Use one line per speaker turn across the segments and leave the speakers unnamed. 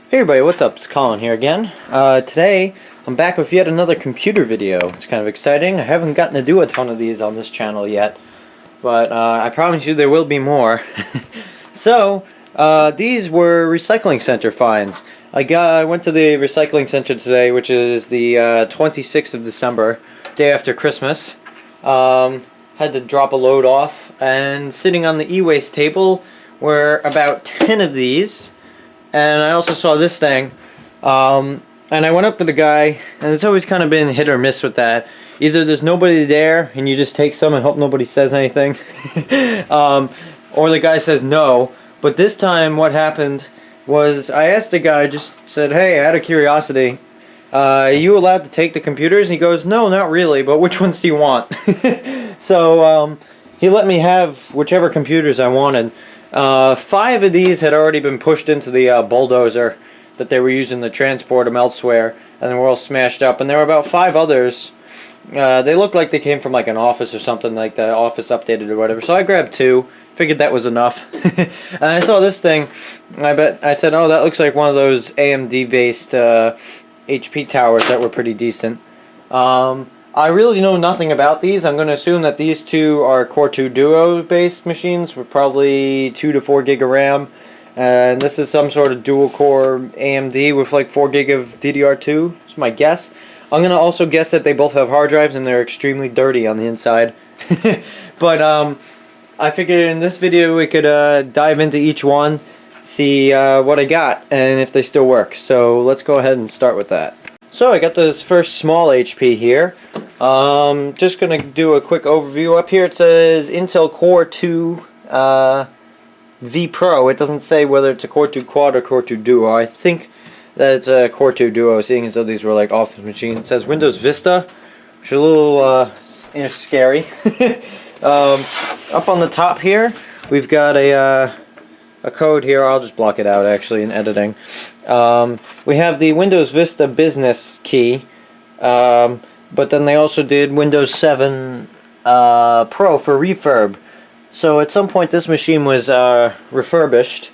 Hey everybody, what's up? It's Colin here again. Today, I'm back with yet another computer video. It's kind of exciting. I haven't gotten to do a ton of these on this channel yet, but I promise you there will be more. So, these were recycling center finds. I went to the recycling center today, which is the 26th of December, day after Christmas. Had to drop a load off, and sitting on the e-waste table were about 10 of these. And I also saw this thing, and I went up to the guy, and it's always kind of been hit or miss with that. Either there's nobody there, and you just take some and hope nobody says anything, or the guy says no. But this time what happened was I asked the guy, just said, hey, out of curiosity, are you allowed to take the computers? And he goes, no, not really, but which ones do you want? So he let me have whichever computers I wanted. 5 of these had already been pushed into the bulldozer that they were using to transport them elsewhere, and they were all smashed up. And there were about 5 others. They looked like they came from like an office or something, like the office updated or whatever. So I grabbed 2, figured that was enough. And I saw this thing. I said, oh, that looks like one of those AMD based HP towers that were pretty decent. I really know nothing about these. I'm going to assume that these 2 are Core 2 Duo based machines with probably 2 to 4 gig of RAM. And this is some sort of dual core AMD with like 4 gig of DDR2. That's my guess. I'm going to also guess that they both have hard drives and they're extremely dirty on the inside. But I figured in this video we could dive into each one, see what I got and if they still work. So let's go ahead and start with that. So I got this first small HP here. Just going to do a quick overview. Up here it says Intel Core 2 V Pro. It doesn't say whether it's a Core 2 Quad or Core 2 Duo. I think that it's a Core 2 Duo, seeing as though these were like office machines. It says Windows Vista, which is a little scary. Up on the top here, we've got a code here. I'll just block it out actually in editing. We have the Windows Vista Business key, but then they also did Windows 7 Pro for refurb. So at some point this machine was refurbished,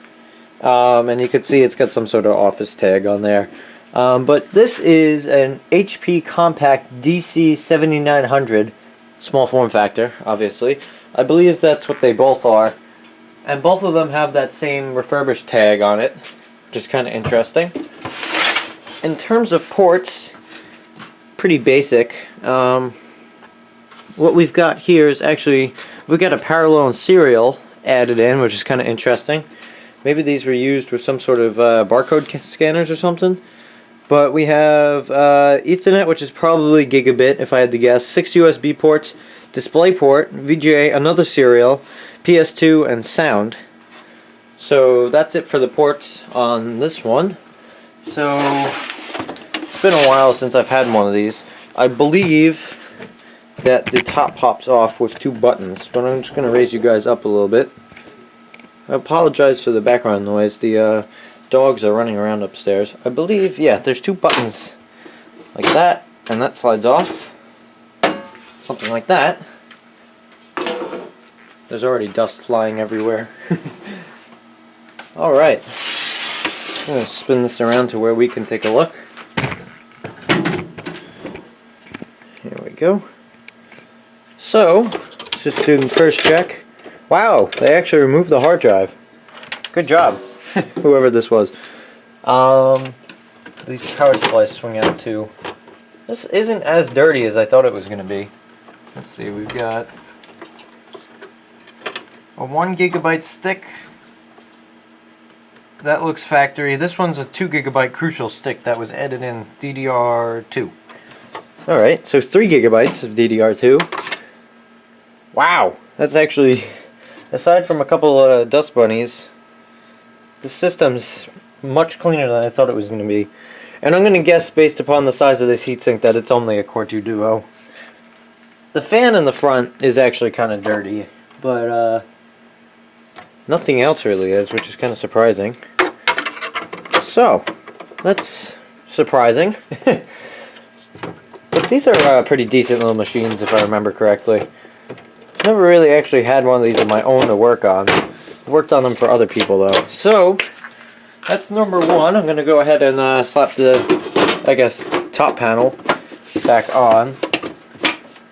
and you could see it's got some sort of office tag on there. But this is an HP Compact DC7900, small form factor, obviously. I believe that's what they both are. And both of them have that same refurbished tag on it, which is kind of interesting. In terms of ports, pretty basic. What we've got here is actually, we've got a parallel and serial added in, which is kind of interesting. Maybe these were used with some sort of barcode scanners or something. But we have Ethernet, which is probably gigabit, if I had to guess. 6 USB ports, DisplayPort, VGA, another serial, PS2, and sound. So that's it for the ports on this one. So it's been a while since I've had one of these. I believe that the top pops off with 2 buttons, but I'm just going to raise you guys up a little bit. I apologize for the background noise. The dogs are running around upstairs. I believe, yeah, there's 2 buttons like that, and that slides off. Something like that. There's already dust flying everywhere. Alright. I'm going to spin this around to where we can take a look. Here we go. So, let's just do the first check. Wow, they actually removed the hard drive. Good job, whoever this was. These power supplies swing out too. This isn't as dirty as I thought it was going to be. Let's see, we've got a 1 gigabyte stick. That looks factory. This one's a 2 gigabyte Crucial stick that was added in DDR2. Alright, so 3 gigabytes of DDR2. Wow, that's actually, aside from a couple of dust bunnies, the system's much cleaner than I thought it was going to be. And I'm going to guess, based upon the size of this heatsink, that it's only a Core 2 Duo. The fan in the front is actually kind of dirty, but nothing else really is, which is kind of surprising. So, that's surprising. But these are pretty decent little machines, if I remember correctly. Never really actually had one of these of my own to work on. I've worked on them for other people though. So, that's number one. I'm going to go ahead and slap the, I guess, top panel back on.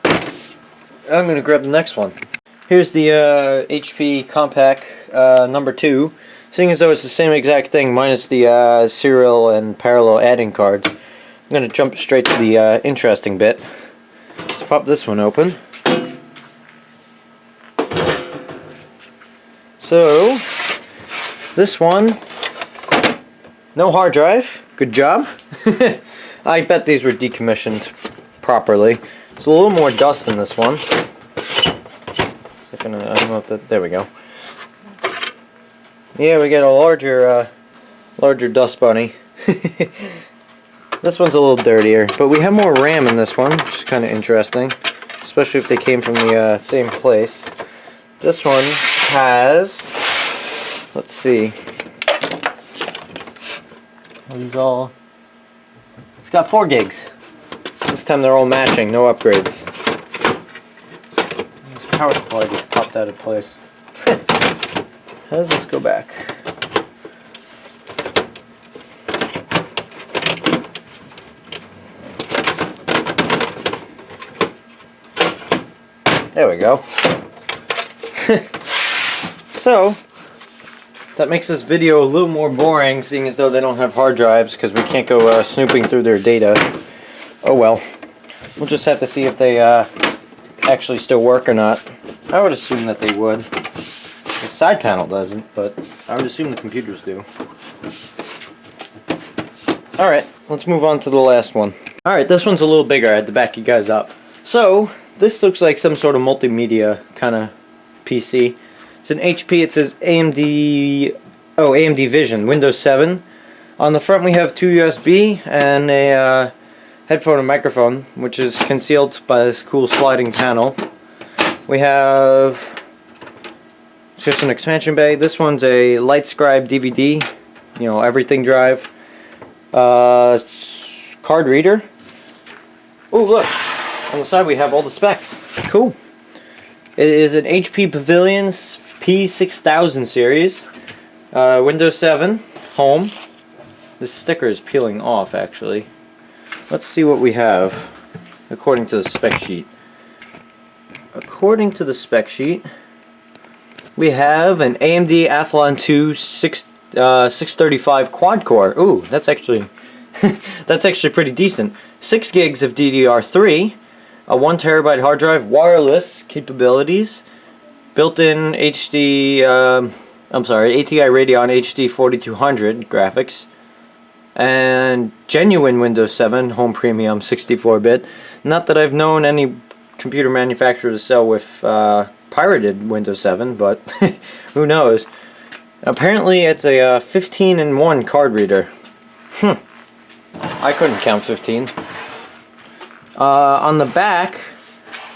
I'm going to grab the next one. Here's the HP Compaq number 2. Seeing as though it's the same exact thing minus the serial and parallel adding cards, I'm going to jump straight to the interesting bit. Let's pop this one open. So, this one, no hard drive. Good job. I bet these were decommissioned properly. There's a little more dust in this one. I don't know if that, there we go. Yeah, we get a larger dust bunny. This one's a little dirtier, but we have more RAM in this one, which is kind of interesting, especially if they came from the same place. This one has, let's see, these all, it's got 4 gigs. This time they're all matching, no upgrades. This power supply just popped out of place. How does this go back? There we go. So, that makes this video a little more boring, seeing as though they don't have hard drives, because we can't go snooping through their data. Oh well. We'll just have to see if they actually still work or not. I would assume that they would. The side panel doesn't, but I would assume the computers do. Alright, let's move on to the last one. Alright, this one's a little bigger. I had to back you guys up. So, this looks like some sort of multimedia kind of PC. It's an HP. It says AMD Vision, Windows 7. On the front we have 2 USB and a headphone and microphone, which is concealed by this cool sliding panel. We have just an expansion bay. This one's a LightScribe DVD, you know, everything drive. Card reader. Oh, look! On the side we have all the specs. Cool. It is an HP Pavilion P6000 series. Windows 7. Home. This sticker is peeling off, actually. Let's see what we have according to the spec sheet. According to the spec sheet, we have an AMD Athlon 2 635 quad core. Ooh, that's actually that's actually pretty decent. 6 gigs of DDR3, a 1 terabyte hard drive, wireless capabilities, built-in ATI Radeon HD 4200 graphics, and genuine Windows 7 Home Premium 64-bit. Not that I've known any computer manufacturer to sell with pirated Windows 7, but who knows. Apparently it's a 15-in-1 card reader. I couldn't count 15. On the back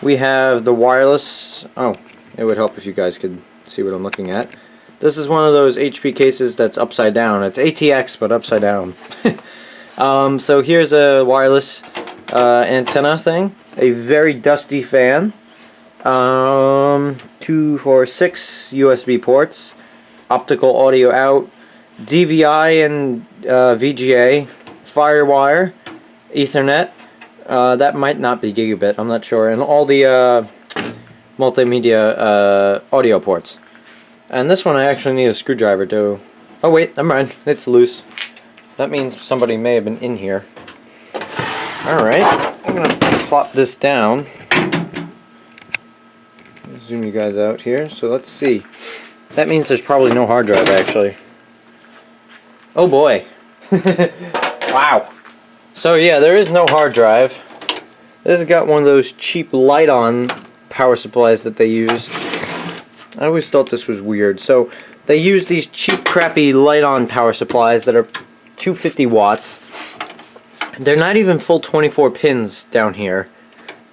we have the wireless. Oh, it would help if you guys could see what I'm looking at. This is one of those HP cases that's upside down. It's ATX but upside down. So here's a wireless antenna thing. A very dusty fan. 2 for 6 USB ports. Optical audio out. DVI and VGA. Firewire. Ethernet. That might not be gigabit, I'm not sure. And all the multimedia audio ports. And this one I actually need a screwdriver to... Oh wait, never mind, it's loose. That means somebody may have been in here. Alright, I'm gonna plop this down. Zoom you guys out here, so let's see. That means there's probably no hard drive actually. Oh boy. Wow. So yeah, there is no hard drive. This has got one of those cheap Lite-On power supplies that they use. I always thought this was weird. So they use these cheap, crappy Lite-On power supplies that are 250 watts. They're not even full 24 pins down here.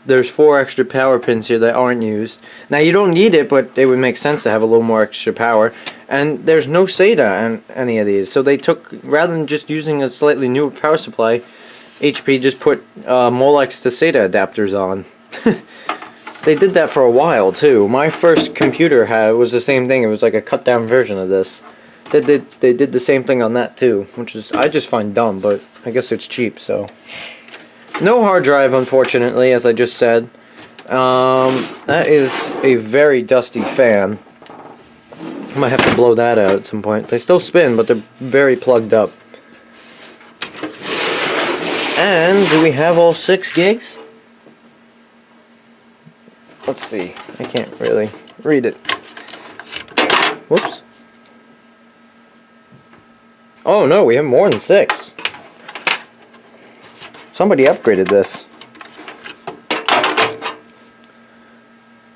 There's 4 extra power pins here that aren't used. Now you don't need it, but it would make sense to have a little more extra power. And there's no SATA on any of these. So they took, rather than just using a slightly newer power supply, HP just put Molex to SATA adapters on. They did that for a while too. My first computer was the same thing. It was like a cut down version of this. they did the same thing on that too, which is I just find dumb, but I guess it's cheap. So no hard drive, unfortunately, as I just said. That is a very dusty fan. I might have to blow that out at some point. They still spin, but they're very plugged up. And do we have all 6 gigs? Let's see. I can't really read it. Whoops. Oh no, we have more than 6. Somebody upgraded this.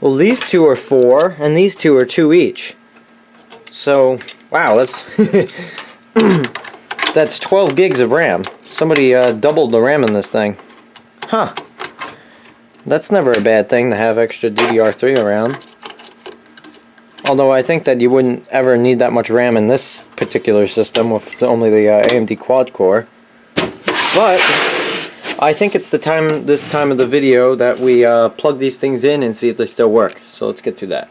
Well, these 2 are 4, and these 2 are 2 each. So, wow, that's that's 12 gigs of RAM. Somebody doubled the RAM in this thing. Huh. That's never a bad thing to have extra DDR3 around. Although I think that you wouldn't ever need that much RAM in this particular system with only the AMD quad core. But I think it's this time of the video that we plug these things in and see if they still work. So let's get to that.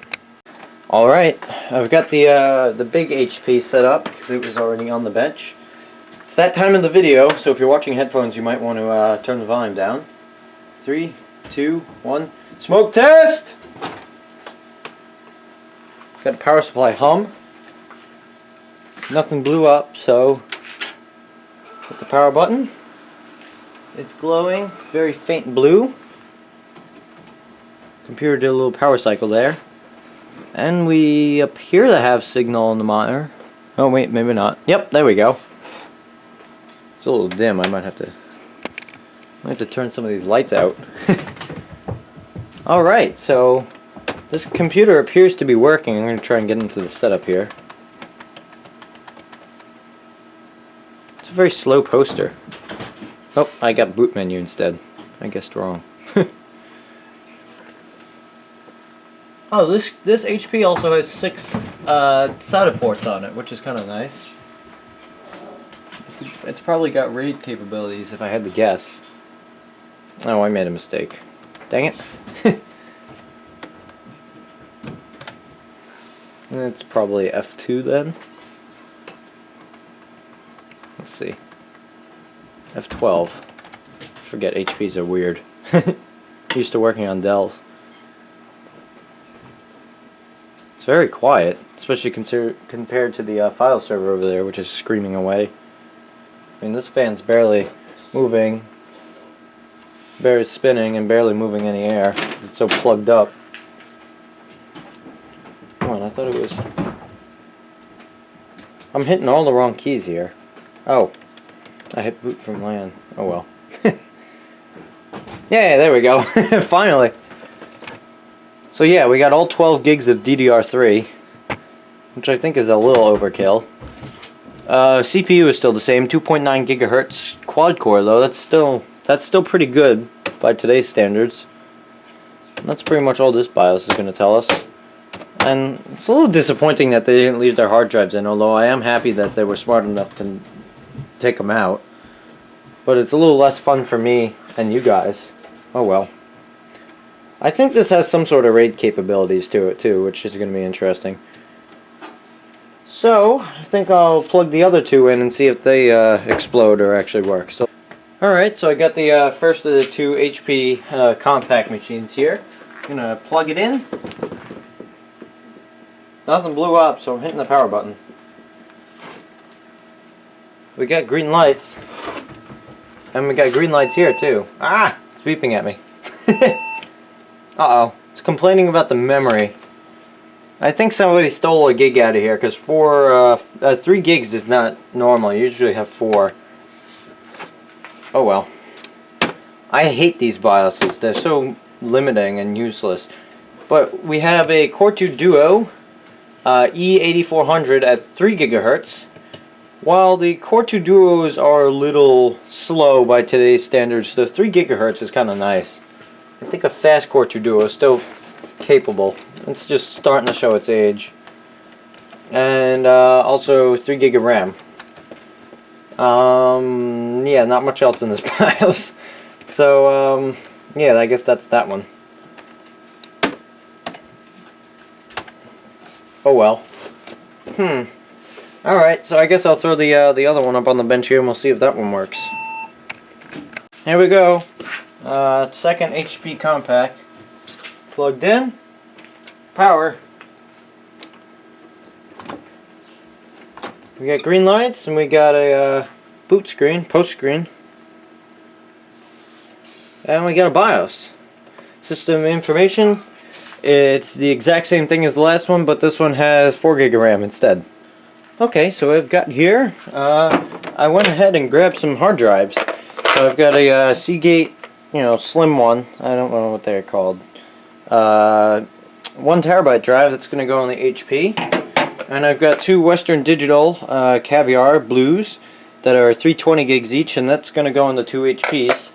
Alright, I've got the big HP set up because it was already on the bench. It's that time of the video, so if you're watching headphones you might want to turn the volume down. 3, 2, 1, smoke test! Got a power supply hum. Nothing blew up, so hit the power button. It's glowing, very faint blue. Computer did a little power cycle there. And we appear to have signal on the monitor. Oh wait, maybe not. Yep, there we go. It's a little dim, I might have to turn some of these lights out. Alright, so this computer appears to be working. I'm going to try and get into the setup here. It's a very slow poster. Oh, I got boot menu instead. I guessed wrong. Oh, this HP also has 6 SATA ports on it, which is kind of nice. It's probably got RAID capabilities if I had to guess. Oh, I made a mistake. Dang it. It's probably F2 then. Let's see. F12. Forget HPs are weird. Used to working on Dells. It's very quiet, especially compared to the file server over there, which is screaming away. I mean, this fan's barely moving, barely spinning, and barely moving any air. It's so plugged up. Come on, I thought it was... I'm hitting all the wrong keys here. Oh, I hit boot from LAN. Oh well. Yeah, there we go. Finally. So yeah, we got all 12 gigs of DDR3, which I think is a little overkill. CPU is still the same, 2.9 gigahertz quad core though. That's still pretty good by today's standards. And that's pretty much all this BIOS is going to tell us. And it's a little disappointing that they didn't leave their hard drives in, although I am happy that they were smart enough to take them out. But it's a little less fun for me and you guys. Oh well. I think this has some sort of RAID capabilities to it too, which is going to be interesting. So, I think I'll plug the other 2 in and see if they explode or actually work. So, alright, so I got the first of the 2 HP compact machines here. I'm going to plug it in. Nothing blew up, so I'm hitting the power button. We got green lights. And we got green lights here too. Ah! It's beeping at me. Uh-oh. It's complaining about the memory. I think somebody stole a gig out of here, because 3 gigs is not normal. You usually have 4. Oh well. I hate these BIOSes. They're so limiting and useless. But we have a Core 2 Duo E8400 at 3 gigahertz. While the Core 2 Duos are a little slow by today's standards, the 3 gigahertz is kind of nice. I think a fast Core 2 Duo is still capable. It's just starting to show its age. And also 3 gig of RAM. Yeah, not much else in this BIOS. So, yeah, I guess that's that one. Oh well. Alright, so I guess I'll throw the other one up on the bench here and we'll see if that one works. Here we go. Second HP Compact. Plugged in. Power. We got green lights and we got a boot screen, post screen. And we got a BIOS. System information. It's the exact same thing as the last one, but this one has 4 GB of RAM instead. Okay, so I've got here, I went ahead and grabbed some hard drives. So I've got a Seagate, slim one. I don't know what they're called. 1 terabyte drive that's going to go on the HP. And I've got 2 Western Digital Caviar Blues that are 320 gigs each, and that's going to go on the 2 HPs.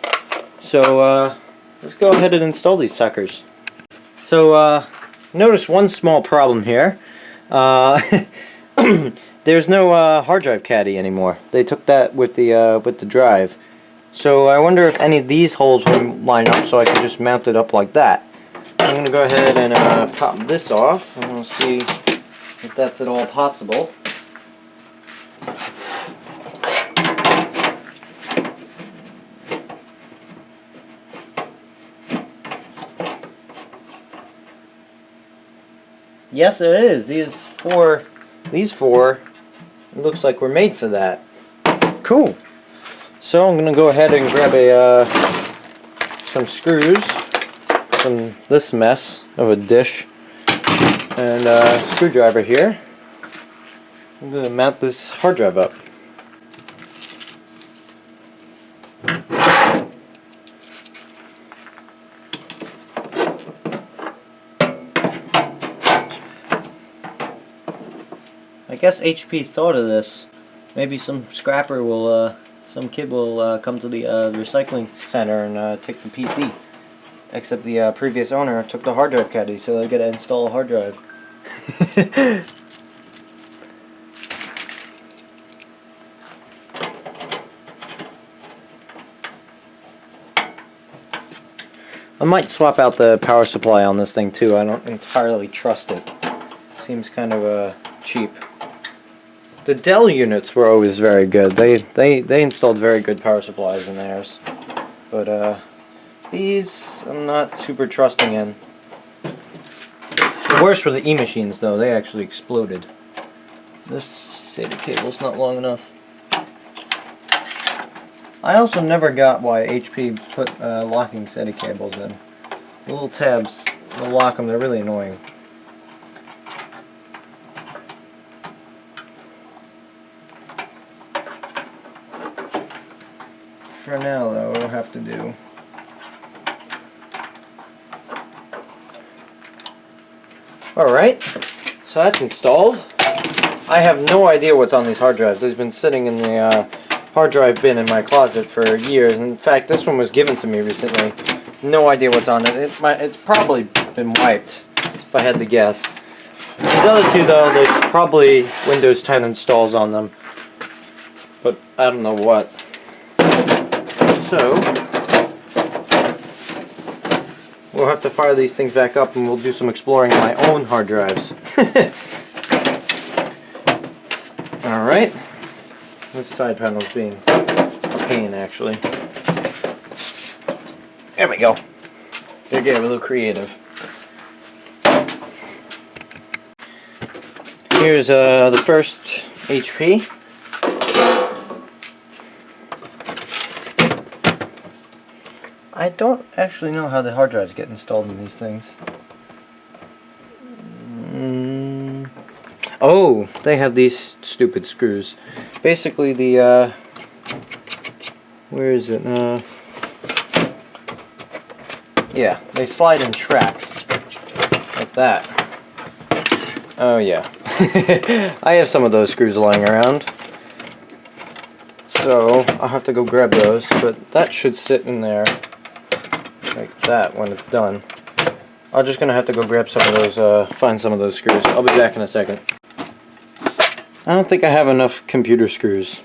So let's go ahead and install these suckers. So notice one small problem here. There's no hard drive caddy anymore. They took that with the drive. So I wonder if any of these holes will line up so I can just mount it up like that. I'm going to go ahead and pop this off and we'll see if that's at all possible. Yes, it is. These four, it looks like we're made for that. Cool. So I'm gonna go ahead and grab some screws from this mess of a dish and a screwdriver here. I'm gonna mount this hard drive up. I guess HP thought of this. Maybe some scrapper will, some kid will come to the recycling center and take the PC. Except the previous owner took the hard drive caddy, so they gotta install a hard drive. I might swap out the power supply on this thing too. I don't entirely trust it. Seems kind of cheap. The Dell units were always very good. They installed very good power supplies in theirs. But these I'm not super trusting in. The worst were the E-machines though. They actually exploded. This SATA cable's not long enough. I also never got why HP put locking SATA cables in. The little tabs, they'll lock them. They're really annoying. For now though, we'll have to do. Alright, so that's installed. I have no idea what's on these hard drives. They've been sitting in the hard drive bin in my closet for years. In fact, this one was given to me recently. No idea what's on it. It's probably been wiped, if I had to guess. These other two though, there's probably Windows 10 installs on them. But I don't know what. So, we'll have to fire these things back up and we'll do some exploring on my own hard drives. Alright. This side panel's being a pain actually. There we go. They're getting a little creative. Here's the first HP. I don't actually know how the hard drives get installed in these things. Oh, they have these stupid screws. Basically the, where is it? Yeah, they slide in tracks. Like that. Oh yeah. I have some of those screws lying around. So, I'll have to go grab those, but that should sit in there. Like that when it's done. I'm just gonna have to go grab some of those, find some of those screws. I'll be back in a second. I don't think I have enough computer screws.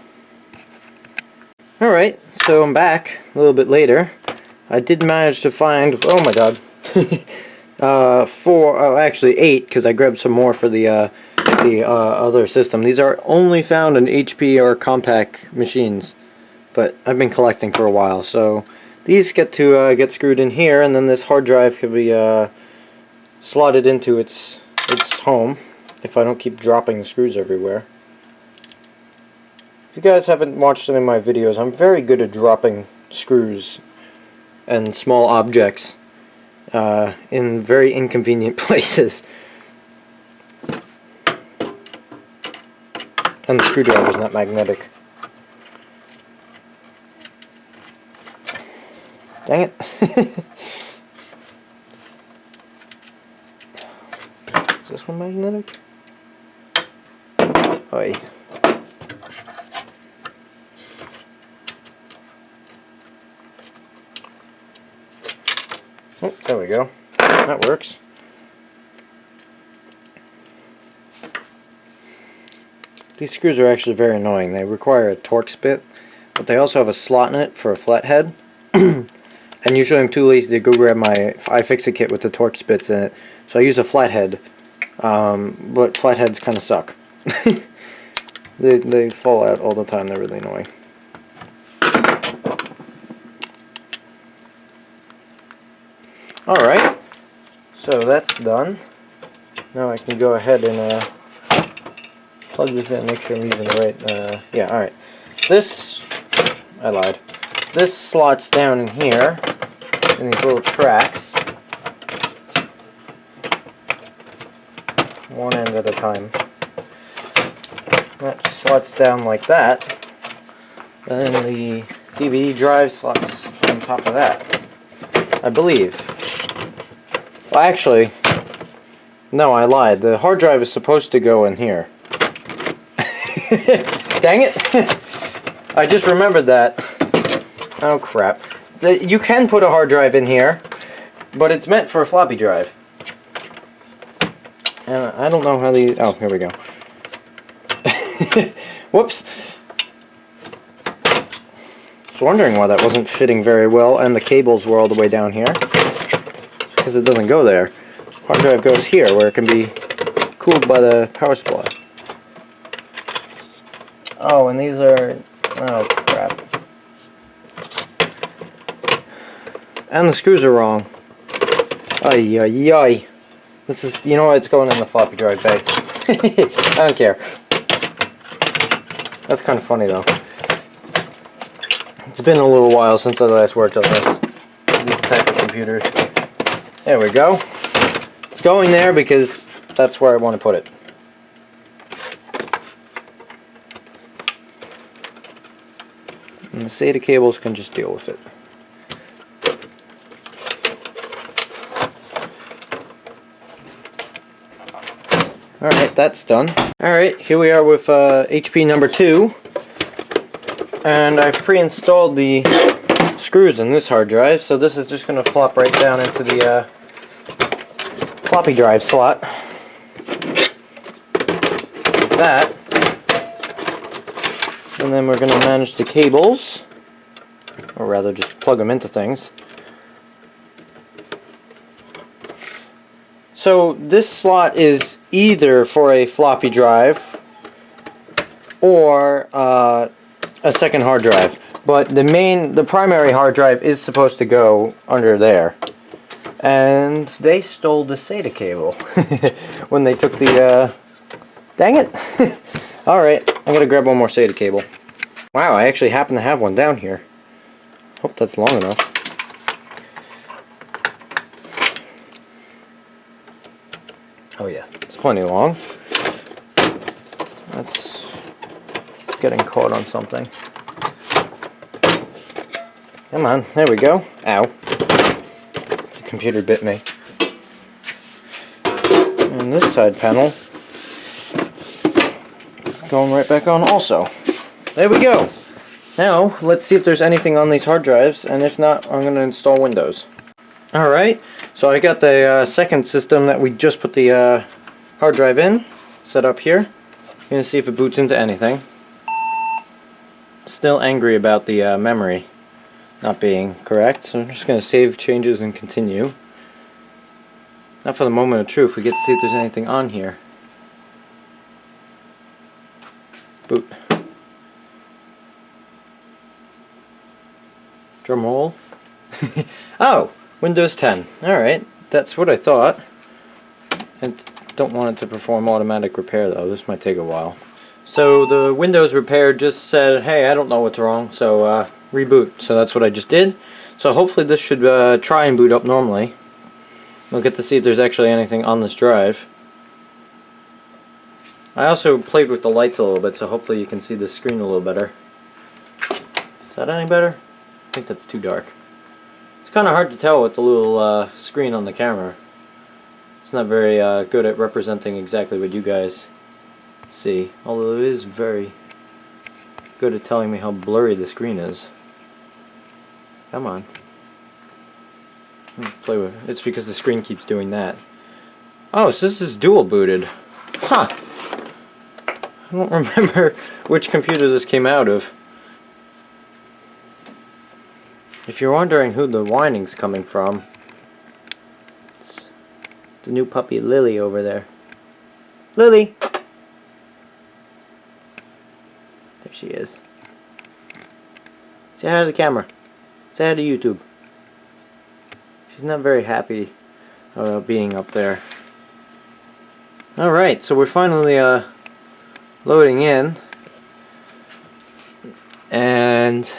Alright, so I'm back a little bit later. I did manage to find, oh my god, actually 8, because I grabbed some more for the the other system. These are only found in HP or Compaq machines, but I've been collecting for a while. So these get to get screwed in here, and then this hard drive could be slotted into its home if I don't keep dropping the screws everywhere. If you guys haven't watched any of my videos, I'm very good at dropping screws and small objects in very inconvenient places. And the screwdriver's not magnetic. Dang it. Is this one magnetic? Oi. Oh, there we go. That works. These screws are actually very annoying. They require a Torx bit, but they also have a slot in it for a flathead. And usually I'm too lazy to go grab my iFixit kit with the Torx bits in it, so I use a flathead. But flatheads kind of suck. They fall out all the time. They're really annoying. Alright, so that's done. Now I can go ahead and plug this in and make sure I'm using the right, yeah, alright. I lied. This slots down in here, in these little tracks. One end at a time. That slots down like that. Then the DVD drive slots on top of that, I believe. Well, actually, no, I lied. The hard drive is supposed to go in here. Dang it! I just remembered that. Oh crap. You can put a hard drive in here, but it's meant for a floppy drive. And I don't know how these... Oh, here we go. Whoops. I was wondering why that wasn't fitting very well, and the cables were all the way down here. Because it doesn't go there. Hard drive goes here, where it can be cooled by the power supply. Oh, and these are... Oh, crap. And the screws are wrong. Ay, ay, ay. This is... You know what? It's going in the floppy drive bag. I don't care. That's kind of funny, though. It's been a little while since I last worked on this type of computer. There we go. It's going there because that's where I want to put it. And the SATA cables can just deal with it. Alright, that's done. Alright, here we are with HP number 2. And I've pre-installed the screws in this hard drive, so this is just going to plop right down into the floppy drive slot. Like that. And then we're going to manage the cables, or rather just plug them into things. So this slot is either for a floppy drive or a second hard drive, but the primary hard drive is supposed to go under there. And they stole the SATA cable when they took the dang it. Alright, I'm gonna grab one more SATA cable. Wow, I actually happen to have one down here. Hope that's long enough. Oh yeah, it's plenty long. That's getting caught on something. Come on, there we go. Ow. The computer bit me. And this side panel is going right back on also. There we go. Now, let's see if there's anything on these hard drives, and if not, I'm going to install Windows. Alright, so I got the second system that we just put the hard drive in, set up here. I'm going to see if it boots into anything. Still angry about the memory not being correct, so I'm just going to save changes and continue. Now for the moment of truth, we get to see if there's anything on here. Boot. Drum roll. Oh, Windows 10. Alright, that's what I thought. I don't want it to perform automatic repair though, this might take a while. So the Windows repair just said, hey, I don't know what's wrong, so reboot. So that's what I just did. So hopefully this should try and boot up normally. We'll get to see if there's actually anything on this drive. I also played with the lights a little bit, so hopefully you can see the screen a little better. Is that any better? I think that's too dark. It's kind of hard to tell with the little screen on the camera. It's not very good at representing exactly what you guys see, although it is very good at telling me how blurry the screen is. Come on. Play with it. It's because the screen keeps doing that. Oh, so this is dual booted. Huh. I don't remember which computer this came out of. If you're wondering who the whining's coming from, it's the new puppy Lily over there. Lily! There she is. Say hi to the camera. Say hi to YouTube. She's not very happy about being up there. Alright, so we're finally loading in. And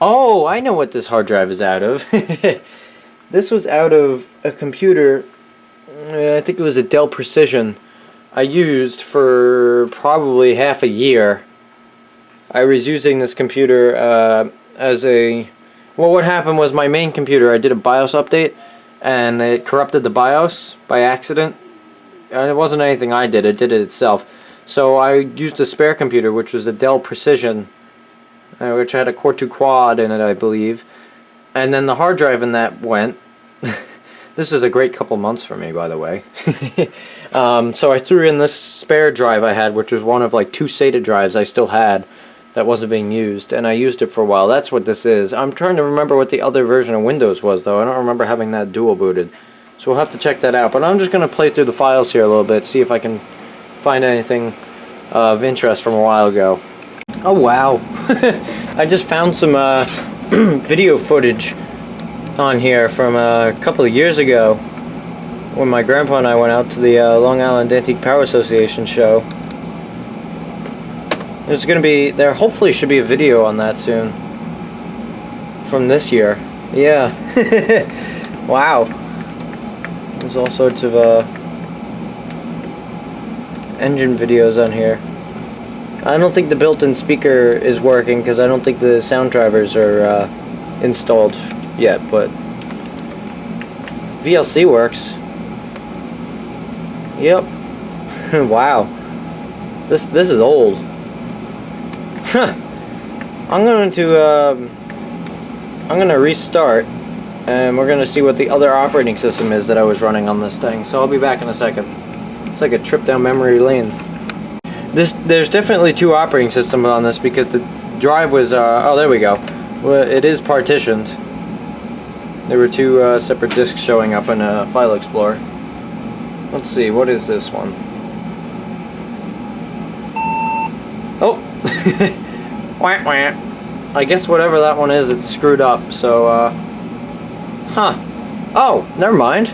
oh, I know what this hard drive is out of. This was out of a computer, I think it was a Dell Precision, I used for probably half a year. I was using this computer as a... Well, what happened was my main computer, I did a BIOS update, and it corrupted the BIOS by accident. And it wasn't anything I did, it did it itself. So I used a spare computer, which was a Dell Precision, which had a Core 2 Quad in it, I believe. And then the hard drive in that went. This is a great couple months for me, by the way. So I threw in this spare drive I had, which was one of like 2 SATA drives I still had that wasn't being used, and I used it for a while. That's what this is. I'm trying to remember what the other version of Windows was, though. I don't remember having that dual booted. So we'll have to check that out. But I'm just going to play through the files here a little bit, see if I can find anything of interest from a while ago. Oh wow. I just found some video footage on here from a couple of years ago when my grandpa and I went out to the Long Island Antique Power Association show. There's gonna be, there hopefully should be a video on that soon from this year. Yeah. Wow. There's all sorts of engine videos on here. I don't think the built-in speaker is working because I don't think the sound drivers are installed yet, but VLC works. Yep. Wow. This is old. Huh. I'm going to restart, and we're going to see what the other operating system is that I was running on this thing. So I'll be back in a second. It's like a trip down memory lane. There's definitely 2 operating systems on this because the drive was oh, there we go. Well, it is partitioned. There were 2 separate disks showing up in a File Explorer. Let's see, what is this one? Oh! Wah, wah. I guess whatever that one is, it's screwed up, so, huh. Oh, never mind.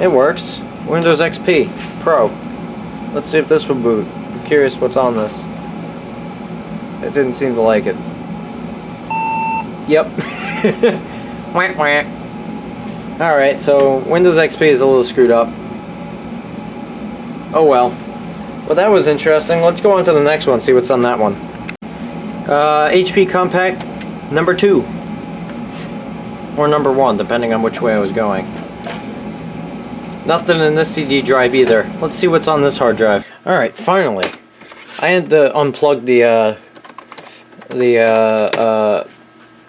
It works. Windows XP Pro. Let's see if this will boot. I'm curious what's on this. It didn't seem to like it. Yep. Wah, wah. Alright, so Windows XP is a little screwed up. Oh well. Well, that was interesting. Let's go on to the next one, see what's on that one. HP Compact number 2. Or number 1, depending on which way I was going. Nothing in this CD drive either. Let's see what's on this hard drive. Alright, finally. I had to unplug the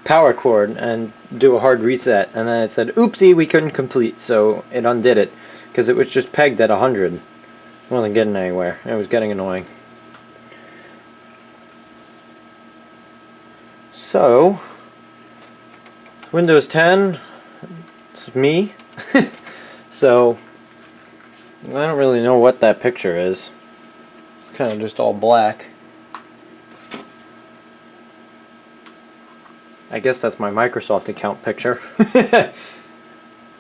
power cord and do a hard reset, and then it said, oopsie, we couldn't complete, so it undid it, because it was just pegged at 100. It wasn't getting anywhere. It was getting annoying. So, Windows 10, this is me. So, I don't really know what that picture is. It's kind of just all black. I guess that's my Microsoft account picture.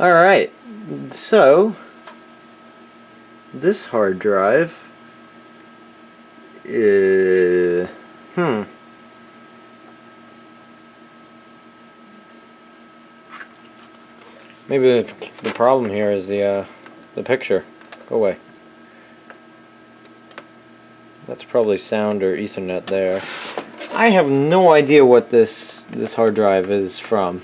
Alright, so this hard drive is... Maybe the problem here is the picture. Go away. That's probably sound or Ethernet there. I have no idea what this hard drive is from.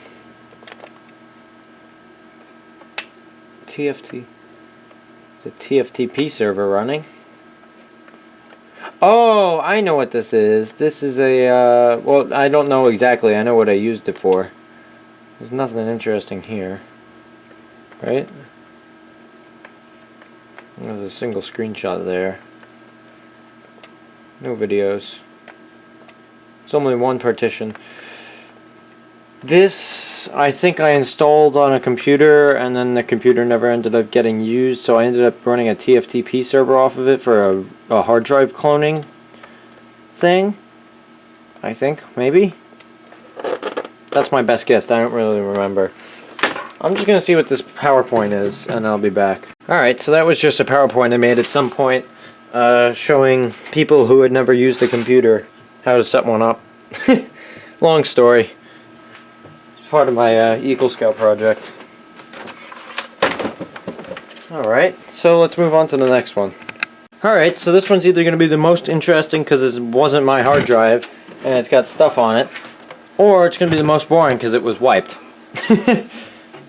TFT. It's a TFTP server running. Oh, I know what this is. This is a, well, I don't know exactly. I know what I used it for. There's nothing interesting here. Right? There's a single screenshot there. No videos. It's only one partition. This, I think I installed on a computer, and then the computer never ended up getting used, so I ended up running a TFTP server off of it for a hard drive cloning thing. I think, maybe? That's my best guess. I don't really remember. I'm just going to see what this PowerPoint is, and I'll be back. Alright, so that was just a PowerPoint I made at some point, showing people who had never used a computer how to set one up. Long story. It's part of my Eagle Scout project. Alright, so let's move on to the next one. Alright, so this one's either going to be the most interesting because it wasn't my hard drive and it's got stuff on it, or it's going to be the most boring because it was wiped.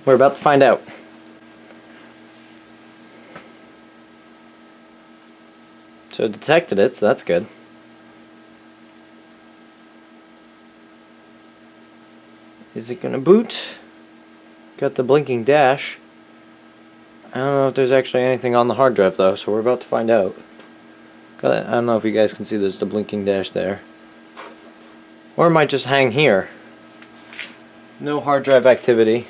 We're about to find out. So it detected it, so that's good. Is it gonna boot? Got the blinking dash. I don't know if there's actually anything on the hard drive though, so we're about to find out. I don't know if you guys can see there's the blinking dash there. Or it might just hang here. No hard drive activity.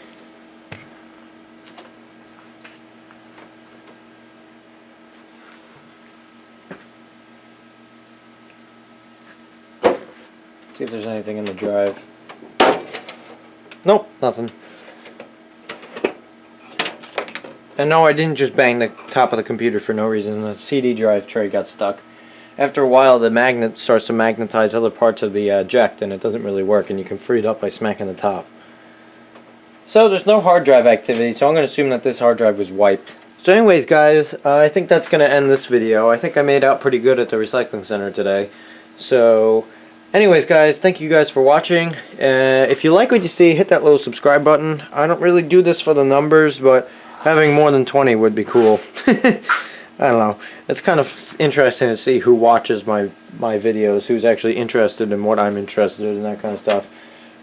See if there's anything in the drive. Nope, nothing. And no, I didn't just bang the top of the computer for no reason. The CD drive tray got stuck. After a while, the magnet starts to magnetize other parts of the eject, and it doesn't really work, and you can free it up by smacking the top. So there's no hard drive activity, so I'm going to assume that this hard drive was wiped. So anyways, guys, I think that's going to end this video. I think I made out pretty good at the recycling center today. So anyways, guys, thank you guys for watching. If you like what you see, hit that little subscribe button. I don't really do this for the numbers, but having more than 20 would be cool. I don't know. It's kind of interesting to see who watches my videos, who's actually interested in what I'm interested in, that kind of stuff.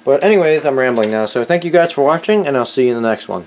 But anyways, I'm rambling now, so thank you guys for watching, and I'll see you in the next one.